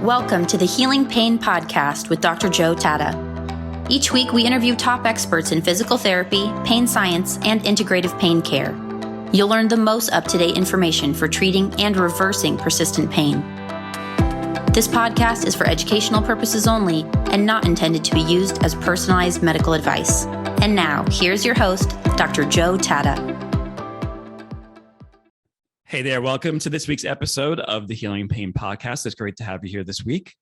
Welcome to the Healing Pain Podcast with Dr. Joe Tatta. Each week, we interview top experts in physical therapy, pain science, and integrative pain care. You'll learn the most up-to-date information for treating and reversing persistent pain. This podcast is for educational purposes only and not intended to be used as personalized medical advice. And now, here's your host, Dr. Joe Tatta. Hey there, welcome to this week's episode of the Healing Pain Podcast. It's great to have you here this week.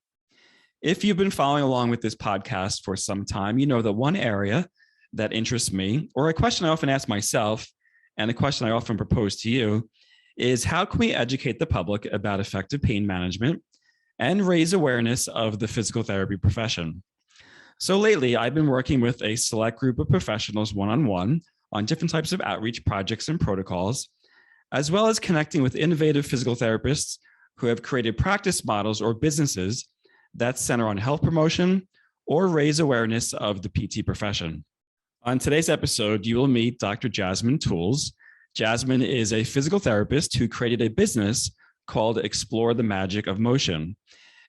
If you've been following along with this podcast for some time, you know that one area that interests me, or a question I often ask myself, and a question I often propose to you, is how can we educate the public about effective pain management and raise awareness of the physical therapy profession? So lately, I've been working with a select group of professionals one-on-one on different types of outreach projects and protocols, as well as connecting with innovative physical therapists who have created practice models or businesses that center on health promotion or raise awareness of the PT profession. On today's episode, you will meet Dr. Jazmine Tools. Jazmine is a physical therapist who created a business called Explore the Magic of Motion.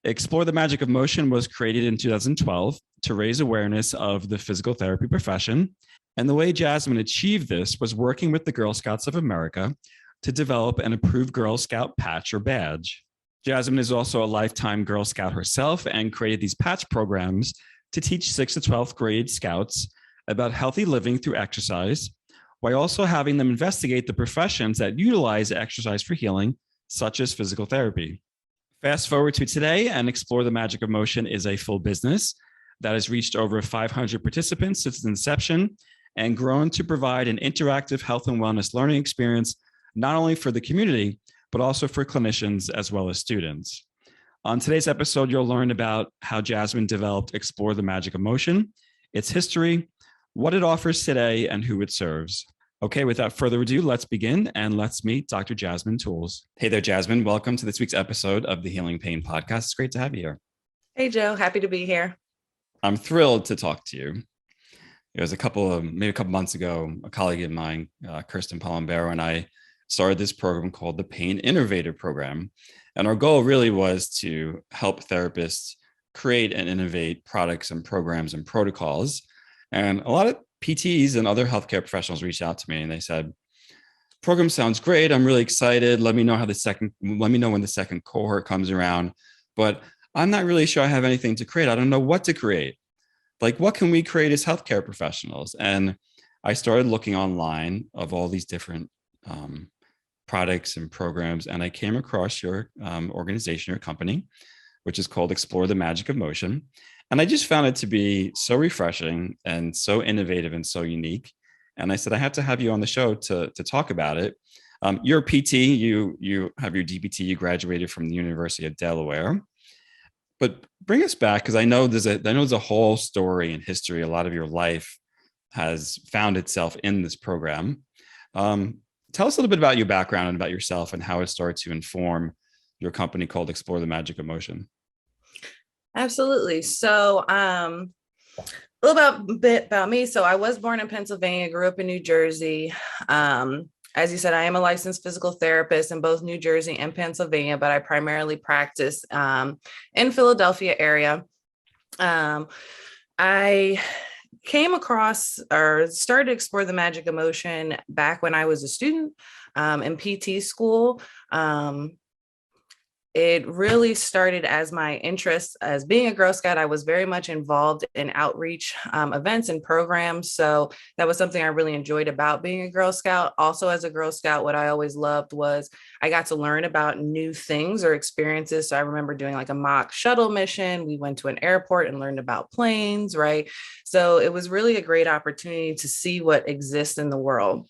Explore the Magic of Motion was created in 2012 to raise awareness of the physical therapy profession. And the way Jazmine achieved this was working with the Girl Scouts of America to develop an approved Girl Scout patch or badge. Jazmine is also a lifetime Girl Scout herself and created these patch programs to teach 6th to 12th grade Scouts about healthy living through exercise, while also having them investigate the professions that utilize exercise for healing, such as physical therapy. Fast forward to today, and Explore the Magic of Motion is a full business that has reached over 500 participants since its inception and grown to provide an interactive health and wellness learning experience not only for the community, but also for clinicians as well as students. On today's episode, you'll learn about how Jazmine developed Explore the Magic of Motion, its history, what it offers today, and who it serves. Okay, without further ado, let's begin and let's meet Dr. Jazmine Tools. Hey there, Jazmine. Welcome to this week's episode of the Healing Pain Podcast. It's great to have you here. Hey, Joe. Happy to be here. I'm thrilled to talk to you. It was maybe a couple months ago, a colleague of mine, Kirsten Palambero, and I started this program called the Pain Innovator program. And our goal really was to help therapists create and innovate products and programs and protocols. And a lot of PTs and other healthcare professionals reached out to me and they said, program sounds great. I'm really excited. Let me know when the second cohort comes around, but I'm not really sure I have anything to create. I don't know what to create. Like, what can we create as healthcare professionals? And I started looking online of all these different products and programs. And I came across your organization, your company, which is called Explore the Magic of Motion. And I just found it to be so refreshing and so innovative and so unique. And I said, I have to have you on the show to talk about it. You're a PT, you have your DPT, you graduated from the University of Delaware. But bring us back, because I know there's a whole story and history. A lot of your life has found itself in this program. Tell us a little bit about your background and about yourself and how it started to inform your company called Explore the Magic of Motion. Absolutely. So a little bit about me. So I was born in Pennsylvania, grew up in New Jersey. As you said, I am a licensed physical therapist in both New Jersey and Pennsylvania, but I primarily practice in Philadelphia area. I came across or started to explore the magic of motion back when I was a student in PT school. It really started as my interest as being a Girl Scout. I was very much involved in outreach events and programs. So that was something I really enjoyed about being a Girl Scout. Also, as a Girl Scout, what I always loved was I got to learn about new things or experiences. So I remember doing like a mock shuttle mission. We went to an airport and learned about planes, right? So it was really a great opportunity to see what exists in the world.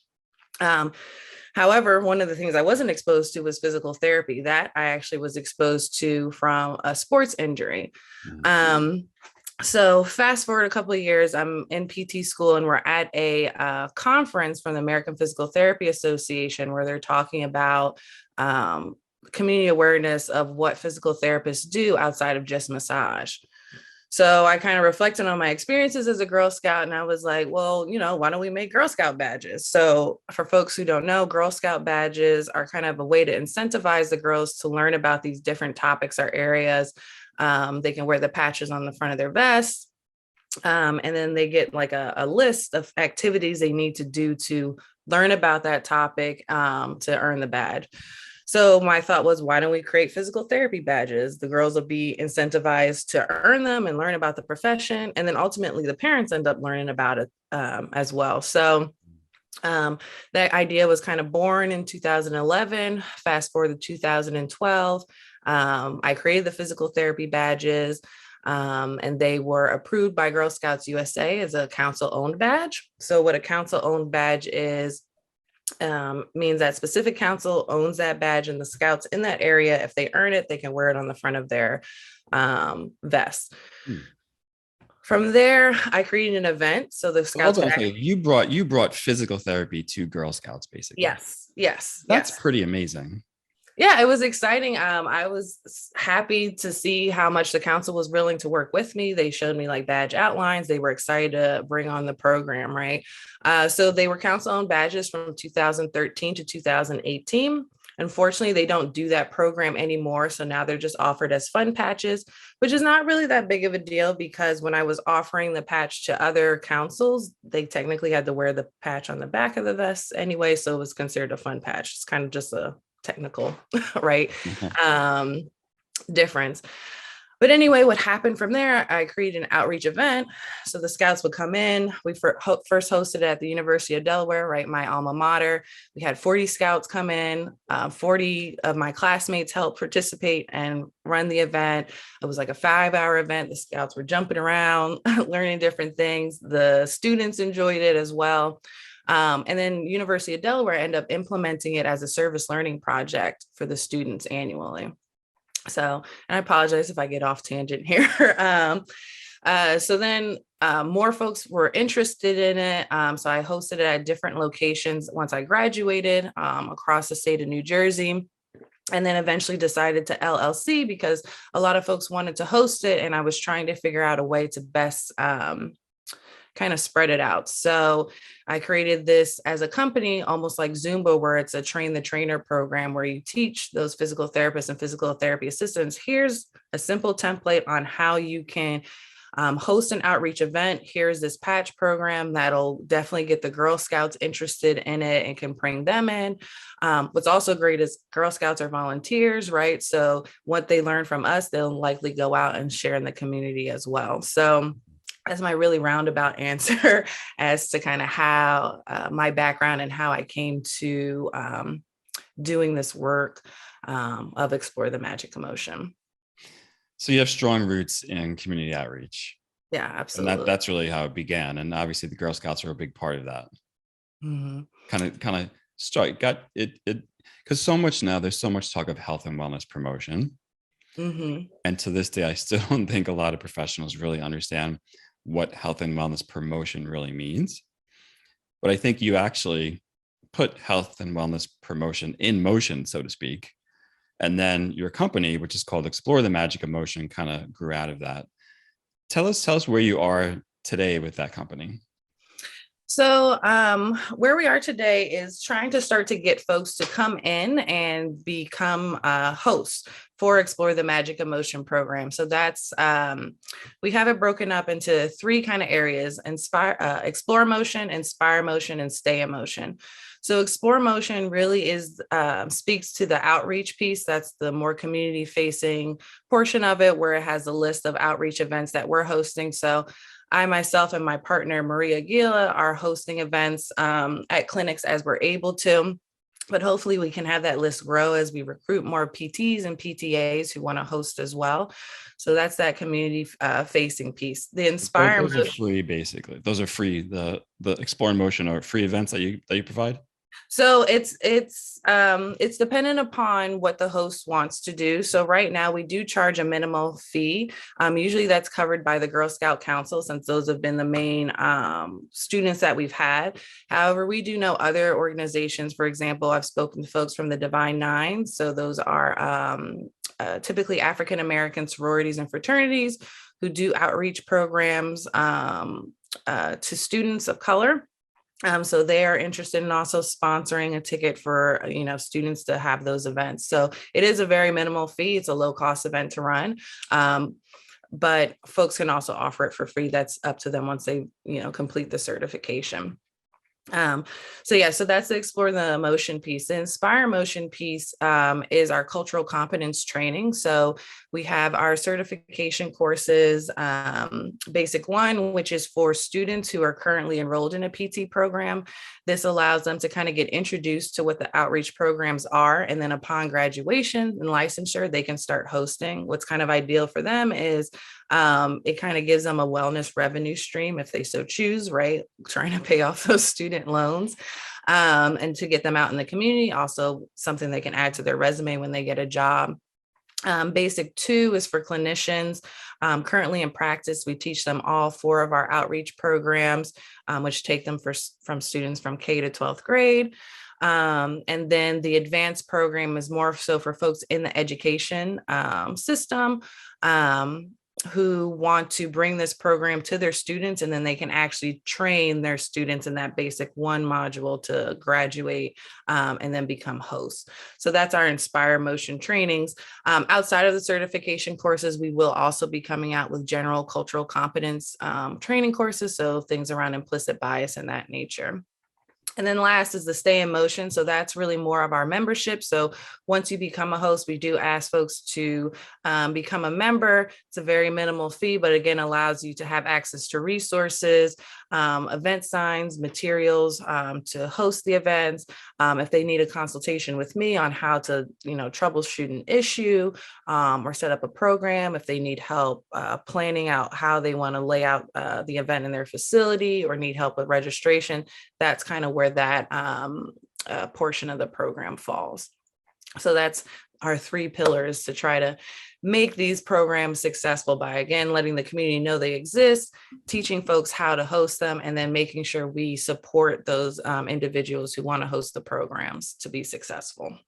However, one of the things I wasn't exposed to was physical therapy. That I actually was exposed to from a sports injury. So fast forward a couple of years, I'm in PT school and we're at a conference from the American Physical Therapy Association where they're talking about community awareness of what physical therapists do outside of just massage. So I kind of reflected on my experiences as a Girl Scout, and I was like, well, why don't we make Girl Scout badges? So for folks who don't know, Girl Scout badges are kind of a way to incentivize the girls to learn about these different topics or areas They can wear the patches on the front of their vest. And then they get like a list of activities they need to do to learn about that topic to earn the badge. So my thought was, why don't we create physical therapy badges? The girls will be incentivized to earn them and learn about the profession. And then ultimately the parents end up learning about it as well. So that idea was kind of born in 2011. Fast forward to 2012. I created the physical therapy badges. And they were approved by Girl Scouts USA as a council-owned badge. So what a council-owned badge is, means that specific council owns that badge, and the scouts in that area, if they earn it, they can wear it on the front of their vest. From there, I created an event. So the scouts. You brought physical therapy to Girl Scouts, basically. Yes. That's pretty amazing. Yeah, it was exciting. I was happy to see how much the council was willing to work with me. They showed me like badge outlines. They were excited to bring on the program, right? So they were council-owned badges from 2013 to 2018. Unfortunately, they don't do that program anymore. So now they're just offered as fun patches, which is not really that big of a deal, because when I was offering the patch to other councils, they technically had to wear the patch on the back of the vest anyway. So it was considered a fun patch. It's kind of just a technical, right? Difference. But anyway, what happened from there, I created an outreach event. So the scouts would come in. We first hosted it at the University of Delaware, right? My alma mater. We had 40 scouts come in. 40 of my classmates helped participate and run the event. It was like a 5-hour event. The scouts were jumping around, learning different things. The students enjoyed it as well. And then University of Delaware ended up implementing it as a service learning project for the students annually. So, and I apologize if I get off tangent here. So then more folks were interested in it. So I hosted it at different locations once I graduated across the state of New Jersey. And then eventually decided to LLC because a lot of folks wanted to host it. And I was trying to figure out a way to best kind of spread it out. So I created this as a company, almost like Zumba, where it's a train the trainer program where you teach those physical therapists and physical therapy assistants. Here's a simple template on how you can host an outreach event. Here's this patch program that'll definitely get the Girl Scouts interested in it and can bring them in. What's also great is Girl Scouts are volunteers, right? So what they learn from us, they'll likely go out and share in the community as well. So that's my really roundabout answer as to kind of how my background and how I came to doing this work of Explore the Magic Emotion. So you have strong roots in community outreach. Yeah, absolutely. And that's really how it began. And obviously the Girl Scouts are a big part of that. Kind of start, got it, because so much now, there's so much talk of health and wellness promotion. And to this day, I still don't think a lot of professionals really understand what health and wellness promotion really means. But I think you actually put health and wellness promotion in motion, so to speak. And then your company, which is called Explore the Magic Emotion, kind of grew out of that. Tell us where you are today with that company. So where we are today is trying to start to get folks to come in and become hosts for Explore the Magic Emotion program. So that's, we have it broken up into 3 kind of areas: explore emotion, inspire emotion, and stay emotion. So explore emotion really is speaks to the outreach piece. That's the more community facing portion of it, where it has a list of outreach events that we're hosting. So I myself and my partner, Maria Gila, are hosting events at clinics as we're able to, but hopefully we can have that list grow as we recruit more PTs and PTAs who want to host as well. So that's that community facing piece. The Inspire Those are free, basically. Those are free. The Explore Emotion are free events that you provide. So it's dependent upon what the host wants to do. So right now we do charge a minimal fee. Usually that's covered by the Girl Scout Council, since those have been the main students that we've had. However, we do know other organizations. For example, I've spoken to folks from the Divine Nine. So those are typically African-American sororities and fraternities who do outreach programs to students of color. So they are interested in also sponsoring a ticket for, students to have those events. So it is a very minimal fee. It's a low cost event to run. But folks can also offer it for free. That's up to them once they, complete the certification. So that's the explore the emotion piece. The inspire emotion piece is our cultural competence training. So we have our certification courses, basic one, which is for students who are currently enrolled in a PT program. This allows them to kind of get introduced to what the outreach programs are. And then upon graduation and licensure, they can start hosting. What's kind of ideal for them is it kind of gives them a wellness revenue stream if they so choose, right? Trying to pay off those student loans and to get them out in the community. Also something they can add to their resume when they get a job. Basic 2 is for clinicians. Currently in practice, we teach them all 4 of our outreach programs, which take them from students from K to 12th grade. And then the advanced program is more so for folks in the education system who want to bring this program to their students, and then they can actually train their students in that basic 1 module to graduate and then become hosts. So that's our Inspire Motion trainings. Outside of the certification courses, we will also be coming out with general cultural competence training courses. So things around implicit bias and that nature. And then last is the stay in motion. So that's really more of our membership. So once you become a host, we do ask folks to become a member. It's a very minimal fee, but again, allows you to have access to resources, event signs, materials to host the events. If they need a consultation with me on how to, troubleshoot an issue or set up a program, if they need help planning out how they want to lay out the event in their facility or need help with registration, that's kind of where that portion of the program falls. So that's our 3 pillars to try to make these programs successful by, again, letting the community know they exist, teaching folks how to host them, and then making sure we support those individuals who want to host the programs to be successful.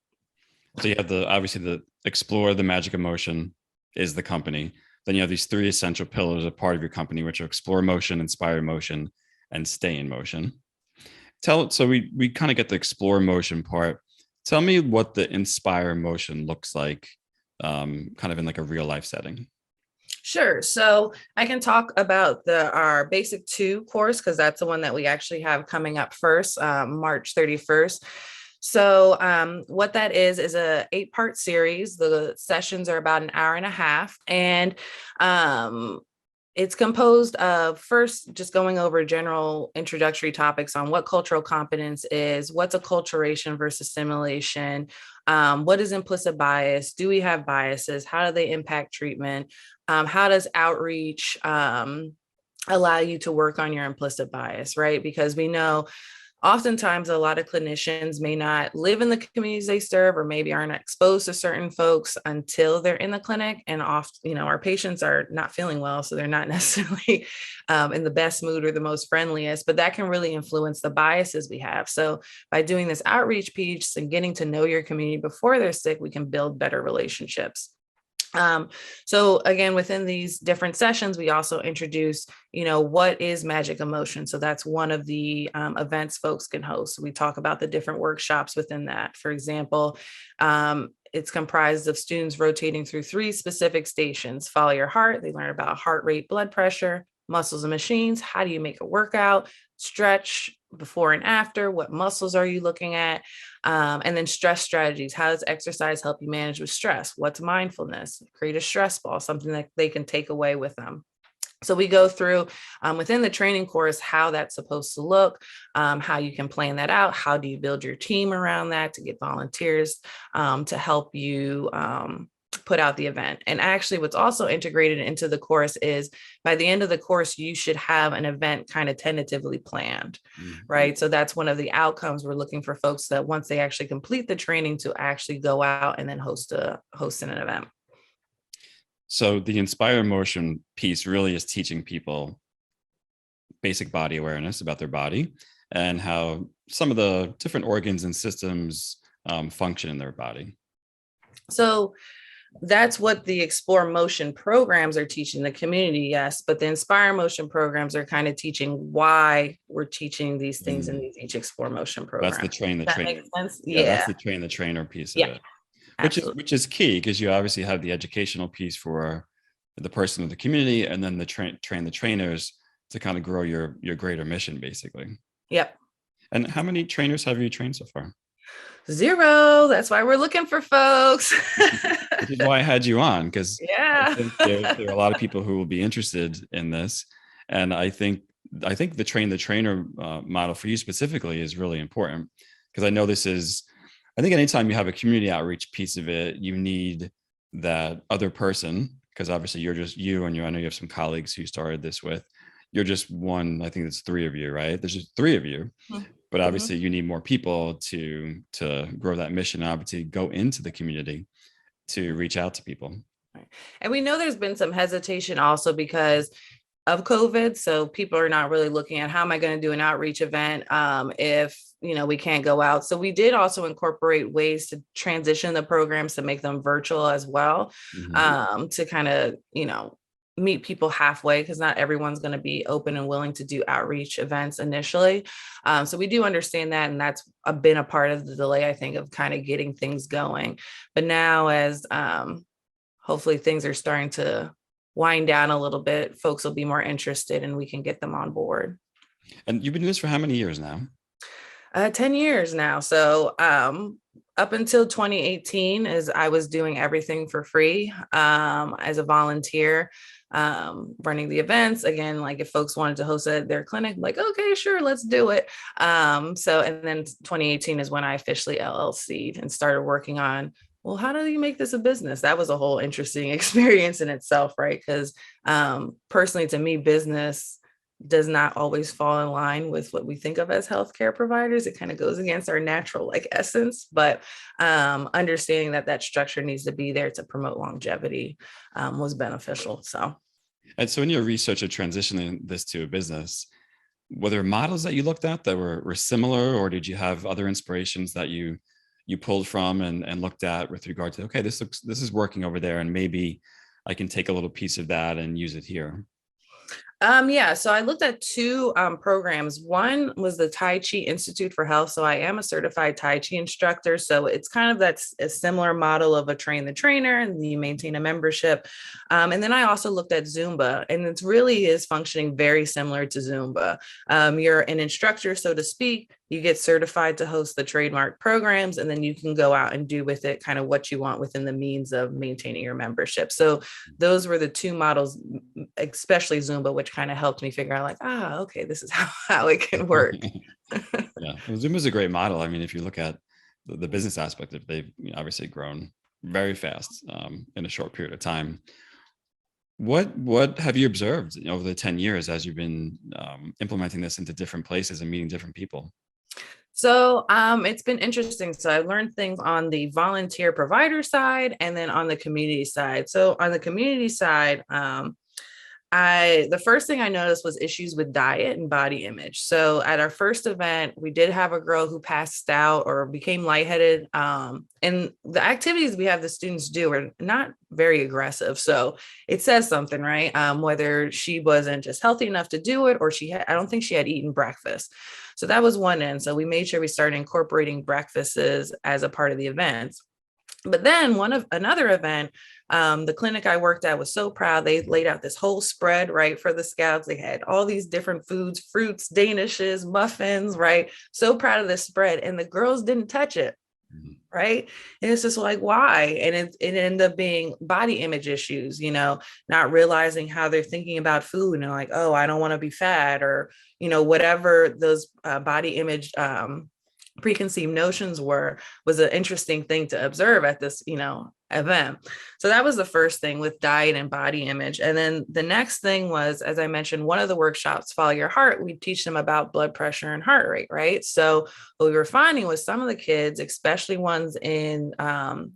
So you have obviously the explore the magic emotion is the company. Then you have these 3 essential pillars of part of your company, which are explore motion, inspire motion, and stay in motion. So we kind of get the explore motion part. Tell me what the inspire motion looks like, kind of in like a real life setting. Sure. So I can talk about our basic 2 course, because that's the one that we actually have coming up first, March 31st. So what that is a 8-part series. The sessions are about an hour and a half. And it's composed of first just going over general introductory topics on what cultural competence is, what's acculturation versus assimilation, what is implicit bias, do we have biases, how do they impact treatment, how does outreach allow you to work on your implicit bias, right? Because we know oftentimes a lot of clinicians may not live in the communities they serve, or maybe aren't exposed to certain folks until they're in the clinic. And often, our patients are not feeling well, so they're not necessarily in the best mood or the most friendliest, but that can really influence the biases we have. So by doing this outreach piece and getting to know your community before they're sick, we can build better relationships. So again, within these different sessions, we also introduce, what is magic emotion? So that's one of the events folks can host. We talk about the different workshops within that. For example, it's comprised of students rotating through 3 specific stations. Follow your heart. They learn about heart rate, blood pressure, muscles and machines. How do you make a workout? Stretch before and after. What muscles are you looking at? And then stress strategies. How does exercise help you manage with stress? What's mindfulness? Create a stress ball, something that they can take away with them. So we go through within the training course how that's supposed to look, how you can plan that out, how do you build your team around that to get volunteers to help you put out the event. And actually what's also integrated into the course is by the end of the course, you should have an event kind of tentatively planned, right? So that's one of the outcomes. We're looking for folks that once they actually complete the training to actually go out and then host an event. So the inspire motion piece really is teaching people basic body awareness about their body and how some of the different organs and systems function in their body. So That's what the Explore Motion programs are teaching the community, yes. But the Inspire Motion programs are kind of teaching why we're teaching these things in each Explore Motion program. That's the train the that trainer. makes sense? Yeah, that's the train the trainer piece of it. Which is key, because you obviously have the educational piece for the person of the community, and then the train the trainers to kind of grow your greater mission, basically. Yep. And how many trainers have you trained so far? 0. That's why we're looking for folks. Which is why I had you on, because I think there are a lot of people who will be interested in this. And I think the train the trainer model for you specifically is really important, because I know I think anytime you have a community outreach piece of it, you need that other person, because obviously you're just you, and I know you have some colleagues who started this with. You're just one. I think it's 3 of you, right? There's just 3 of you. But obviously you need more people to grow that mission, obviously go into the community to reach out to people. And we know there's been some hesitation also because of COVID. So people are not really looking at, how am I going to do an outreach event if we can't go out. So we did also incorporate ways to transition the programs to make them virtual as well, to kind of meet people halfway, because not everyone's going to be open and willing to do outreach events initially. So we do understand that. And that's been a part of the delay, I think, of kind of getting things going. But now, as hopefully things are starting to wind down a little bit, folks will be more interested and we can get them on board. And you've been doing this for how many years now? 10 years now. So up until 2018, as I was doing everything for free as a volunteer, running the events. Again, like if folks wanted to host their clinic, like, okay, sure, let's do it. And then 2018 is when I officially LLC'd and started working on, well, how do you make this a business? That was a whole interesting experience in itself, right? Because personally, to me, business does not always fall in line with what we think of as healthcare providers. It kind of goes against our natural essence, but understanding that structure needs to be there to promote longevity was beneficial. And so in your research of transitioning this to a business, were there models that you looked at that were similar, or did you have other inspirations that you pulled from and looked at with regard to, okay, this is working over there, and maybe I can take a little piece of that and use it here? So I looked at 2 programs. One was the Tai Chi Institute for Health. So I am a certified Tai Chi instructor. So it's kind of that's a similar model of a train the trainer, and you maintain a membership. And then I also looked at Zumba, and it really is functioning very similar to Zumba. You're an instructor, so to speak. You get certified to host the trademark programs, and then you can go out and do with it kind of what you want within the means of maintaining your membership. So those were the 2 models, especially Zumba, which kind of helped me figure out okay, this is how it can work. Yeah, well, Zumba is a great model. I mean, if you look at the business aspect of it, they've obviously grown very fast in a short period of time. What have you observed over the 10 years as you've been implementing this into different places and meeting different people? So it's been interesting. So I learned things on the volunteer provider side and then on the community side. So on the community side, the first thing I noticed was issues with diet and body image. So at our first event, we did have a girl who passed out or became lightheaded. And the activities we have the students do are not very aggressive. So it says something, right? Whether she wasn't just healthy enough to do it, or I don't think she had eaten breakfast. So that was one end. So we made sure we started incorporating breakfasts as a part of the events. But then another event, the clinic I worked at was so proud. They laid out this whole spread, right, for the scouts. They had all these different foods, fruits, danishes, muffins, right? So proud of this spread. And the girls didn't touch it, right? And it's just why? And it ended up being body image issues, not realizing how they're thinking about food. And they're oh, I don't want to be fat, or, whatever those body image preconceived notions was an interesting thing to observe at this, event. So that was the first thing with diet and body image. And then the next thing was, as I mentioned, one of the workshops, Follow Your Heart, we teach them about blood pressure and heart rate, right? So what we were finding was some of the kids, especially ones in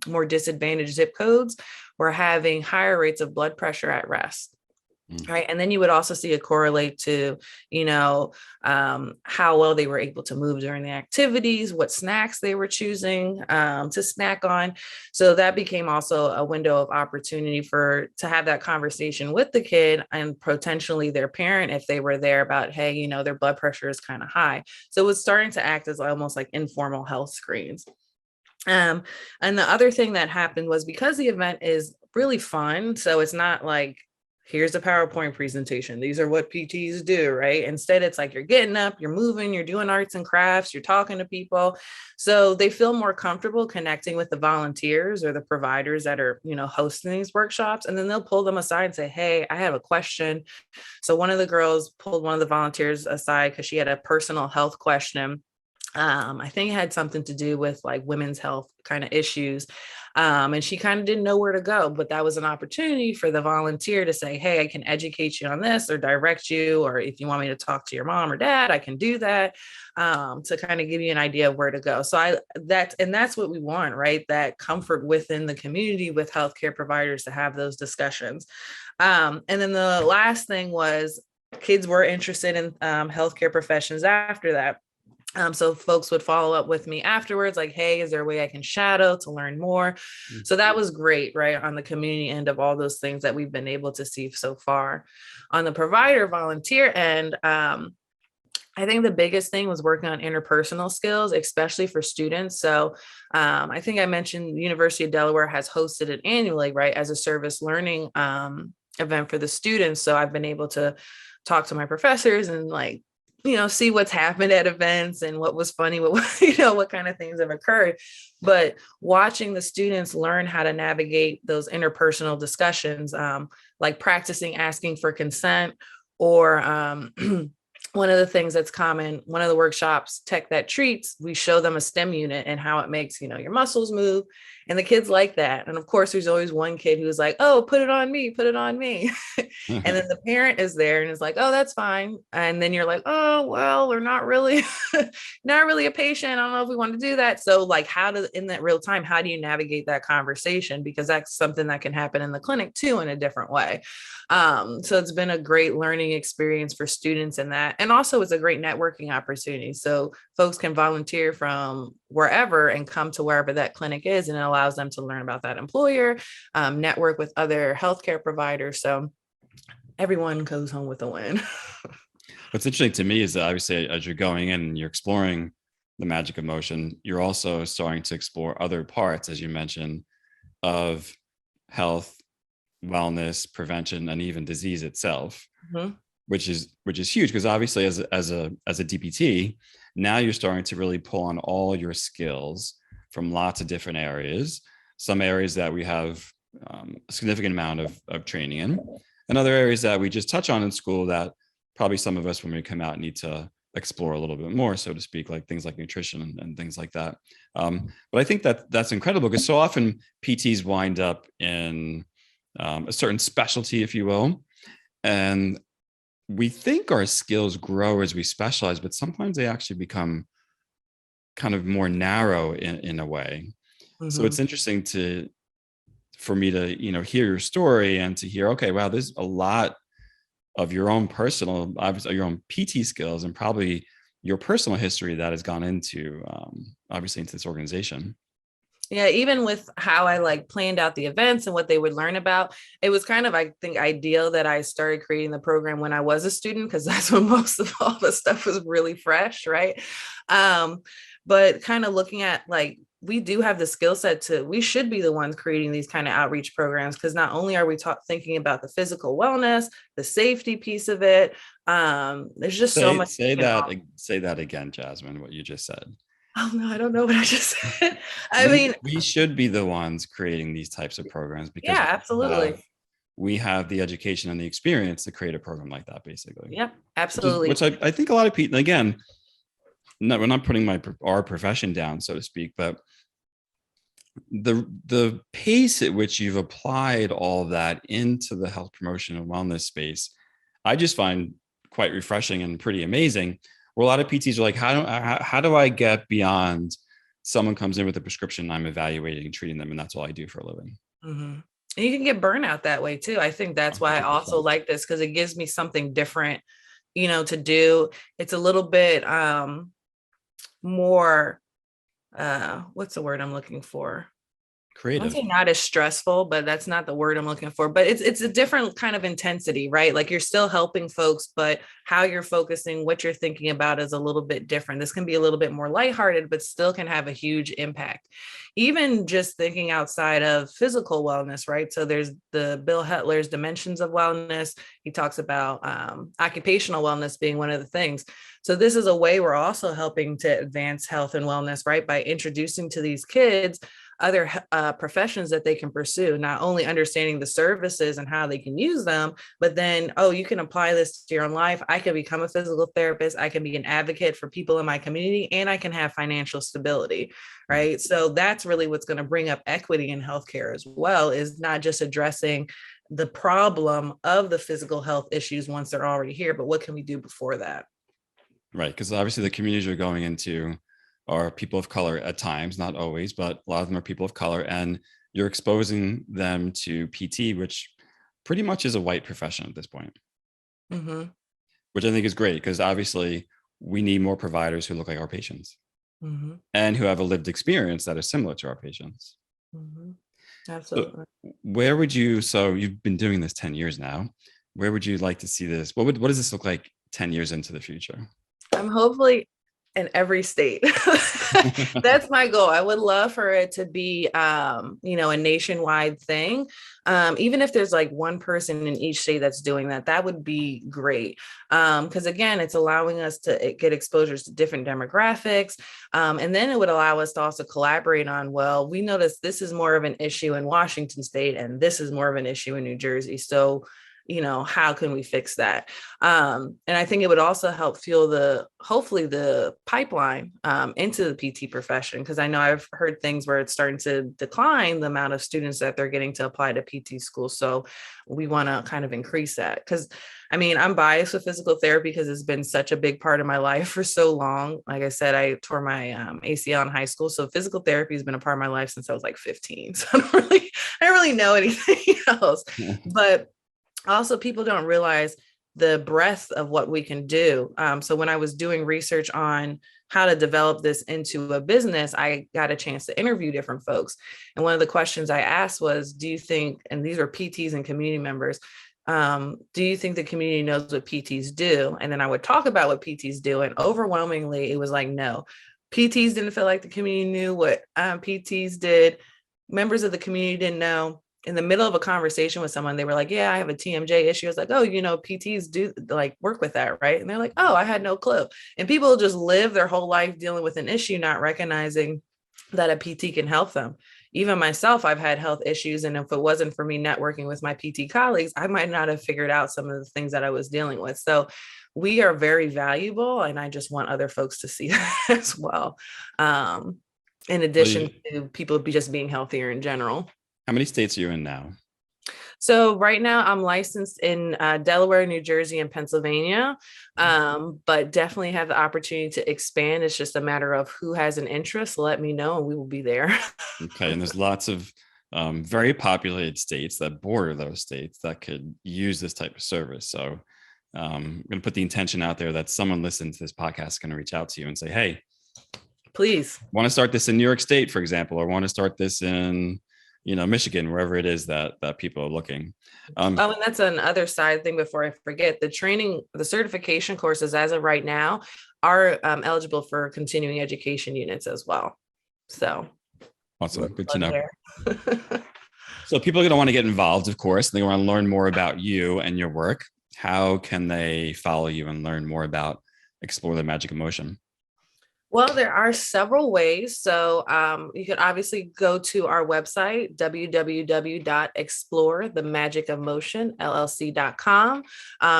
more disadvantaged zip codes, were having higher rates of blood pressure at rest. Right. And then you would also see it correlate to, how well they were able to move during the activities, what snacks they were choosing to snack on. So that became also a window of opportunity to have that conversation with the kid and potentially their parent if they were there about, hey, their blood pressure is kind of high. So it was starting to act as almost like informal health screens. And the other thing that happened was because the event is really fun. So it's not like, here's a PowerPoint presentation. These are what PTs do, right? Instead, it's like you're getting up, you're moving, you're doing arts and crafts, you're talking to people. So they feel more comfortable connecting with the volunteers or the providers that are, hosting these workshops. And then they'll pull them aside and say, hey, I have a question. So one of the girls pulled one of the volunteers aside because she had a personal health question. I think it had something to do with like women's health kind of issues. And she kind of didn't know where to go, but that was an opportunity for the volunteer to say, hey, I can educate you on this or direct you, or if you want me to talk to your mom or dad, I can do that, to kind of give you an idea of where to go. So that's what we want, right? That comfort within the community with healthcare providers to have those discussions. And then the last thing was kids were interested in healthcare professions after that. So folks would follow up with me afterwards, like, hey, is there a way I can shadow to learn more? Mm-hmm. So that was great, right? On the community end of all those things that we've been able to see so far. On the provider volunteer end, I think the biggest thing was working on interpersonal skills, especially for students. So I think I mentioned the University of Delaware has hosted it annually, right, as a service learning event for the students. So I've been able to talk to my professors and like, see what's happened at events and what was funny, what kind of things have occurred. But watching the students learn how to navigate those interpersonal discussions, like practicing asking for consent, or one of the things that's common, one of the workshops, Tech That Treats, we show them a STEM unit and how it makes, your muscles move. And the kids like that. And of course, there's always one kid who's like, oh, put it on me, put it on me. And then the parent is there and is like, oh, that's fine. And then you're like, oh, well, we're not really, not really a patient. I don't know if we want to do that. So like, in that real time, how do you navigate that conversation? Because that's something that can happen in the clinic too, in a different way. So it's been a great learning experience for students in that. And also it's a great networking opportunity. So folks can volunteer from wherever and come to wherever that clinic is. And it allows them to learn about that employer, network with other healthcare providers. So everyone goes home with a win. What's interesting to me is that obviously as you're going in and you're exploring the magic of motion, you're also starting to explore other parts, as you mentioned, of health, wellness, prevention, and even disease itself, mm-hmm. which is huge, because obviously as a DPT, now you're starting to really pull on all your skills from lots of different areas, some areas that we have a significant amount of training in, and other areas that we just touch on in school that probably some of us when we come out need to explore a little bit more, so to speak, like things like nutrition and things like that. But I think that's incredible, because so often PTs wind up in a certain specialty, if you will, and we think our skills grow as we specialize, but sometimes they actually become kind of more narrow in a way. Mm-hmm. So it's interesting for me to hear your story and to hear, okay, wow, there's a lot of your own personal, obviously your own PT skills and probably your personal history that has gone into obviously into this organization. Yeah, even with how I planned out the events and what they would learn about, it was kind of, I think, ideal that I started creating the program when I was a student, because that's when most of all the stuff was really fresh, right? But kind of looking at we do have the skill set we should be the ones creating these kind of outreach programs, because not only are we thinking about the physical wellness, the safety piece of it, there's just so much. Say that again, Jazmine, what you just said. Oh, no, I don't know what I just said. We should be the ones creating these types of programs, because yeah, absolutely. We have the education and the experience to create a program like that, basically. Yep, absolutely. Which I think a lot of people, again, we're not putting our profession down, so to speak, but the pace at which you've applied all of that into the health promotion and wellness space, I just find quite refreshing and pretty amazing. Where a lot of PTs are like, how do I get beyond someone comes in with a prescription, I'm evaluating and treating them, and that's all I do for a living. Mm-hmm. And you can get burnout that way too. I think that's why I also 100%. like this, because it gives me something different, to do. It's a little bit more, what's the word I'm looking for? I won't Creative. say not as stressful, but that's not the word I'm looking for. But it's a different kind of intensity, right? Like you're still helping folks, but how you're focusing, what you're thinking about is a little bit different. This can be a little bit more lighthearted, but still can have a huge impact. Even just thinking outside of physical wellness, right? So there's the Bill Hetler's Dimensions of Wellness. He talks about occupational wellness being one of the things. So this is a way we're also helping to advance health and wellness, right? By introducing to these kids other professions that they can pursue, not only understanding the services and how they can use them, but then, oh, you can apply this to your own life. I can become a physical therapist. I can be an advocate for people in my community, and I can have financial stability, right? So that's really what's going to bring up equity in healthcare as well, is not just addressing the problem of the physical health issues once they're already here, but what can we do before that? Right. Because obviously the communities you're going into are people of color at times, not always, but a lot of them are people of color. And you're exposing them to PT, which pretty much is a white profession at this point, Mm-hmm. which I think is great because obviously we need more providers who look like our patients Mm-hmm. and who have a lived experience that is similar to our patients. Mm-hmm. So Absolutely. so you've been doing this 10 years now. Where would you like to see this? What does this look like 10 years into the future? I'm hopefully in every state. That's my goal. I would love for it to be, a nationwide thing. Even if there's like one person in each state that's doing that, that would be great. Because again, it's allowing us to get exposures to different demographics. And then it would allow us to also collaborate on, well, we notice this is more of an issue in Washington state, and this is more of an issue in New Jersey. So, how can we fix that? And I think it would also help fuel hopefully the pipeline into the PT profession, because I know I've heard things where it's starting to decline the amount of students that they're getting to apply to PT school. So we want to kind of increase that, because I'm biased with physical therapy because it's been such a big part of my life for so long. Like I said, I tore my ACL in high school. So physical therapy has been a part of my life since I was like 15. So I don't really know anything else, but also people don't realize the breadth of what we can do. So when I was doing research on how to develop this into a business, I got a chance to interview different folks. And one of the questions I asked was, do you think, and these were PTs and community members, do you think the community knows what PTs do? And then I would talk about what PTs do. And overwhelmingly, it was like, no, PTs didn't feel like the community knew what PTs did. Members of the community didn't know. In the middle of a conversation with someone, they were like, yeah, I have a TMJ issue. I was like, oh, PTs do like work with that, right? And they're like, oh, I had no clue. And people just live their whole life dealing with an issue, not recognizing that a PT can help them. Even myself, I've had health issues. And if it wasn't for me networking with my PT colleagues, I might not have figured out some of the things that I was dealing with. So we are very valuable. And I just want other folks to see that as well. In addition to people just being healthier in general. How many states are you in now? So right now I'm licensed in Delaware, New Jersey, and Pennsylvania, but definitely have the opportunity to expand. It's just a matter of who has an interest. Let me know and we will be there. Okay. And there's lots of very populated states that border those states that could use this type of service. So I'm going to put the intention out there that someone listening to this podcast is going to reach out to you and say, hey, please want to start this in New York State, for example, or want to start this in Michigan, wherever it is that people are looking. And that's another side thing before I forget. The certification courses as of right now are eligible for continuing education units as well. So awesome. Good to know. So people are going to want to get involved, of course. They want to learn more about you and your work. How can they follow you and learn more about Explore the Magic of Motion? Well, there are several ways. So you can obviously go to our website, www.explorethemagicofmotionllc.com.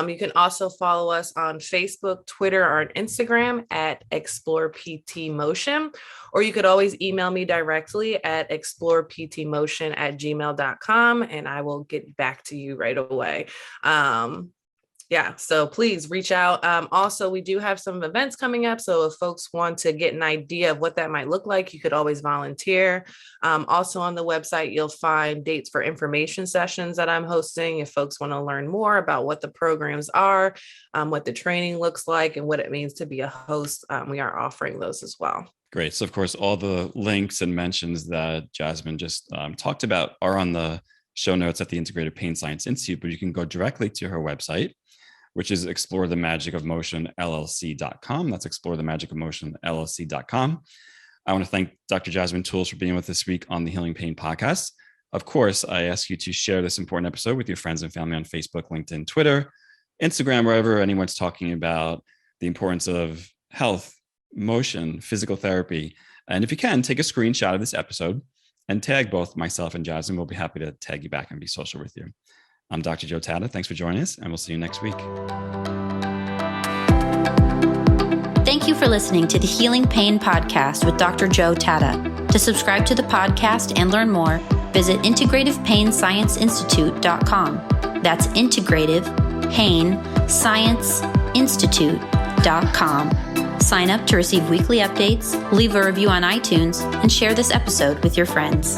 You can also follow us on Facebook, Twitter, or Instagram at Explore PT Motion, or you could always email me directly at exploreptmotion@gmail.com, and I will get back to you right away. Yeah, so please reach out. Also, we do have some events coming up. So if folks want to get an idea of what that might look like, you could always volunteer. Also on the website, you'll find dates for information sessions that I'm hosting. If folks want to learn more about what the programs are, what the training looks like, and what it means to be a host, we are offering those as well. Great. So of course, all the links and mentions that Jazmine just talked about are on the show notes at the Integrative Pain Science Institute, but you can go directly to her website, which is explorethemagicofmotionllc.com. That's explorethemagicofmotionllc.com. I want to thank Dr. Jazmine Tools for being with us this week on the Healing Pain Podcast. Of course, I ask you to share this important episode with your friends and family on Facebook, LinkedIn, Twitter, Instagram, wherever anyone's talking about the importance of health, motion, physical therapy. And if you can, take a screenshot of this episode and tag both myself and Jazmine. We'll be happy to tag you back and be social with you. I'm Dr. Joe Tatta. Thanks for joining us, and we'll see you next week. Thank you for listening to the Healing Pain Podcast with Dr. Joe Tatta. To subscribe to the podcast and learn more, visit integrativepainscienceinstitute.com. That's Integrative Pain Science Institute.com. Sign up to receive weekly updates, leave a review on iTunes, and share this episode with your friends.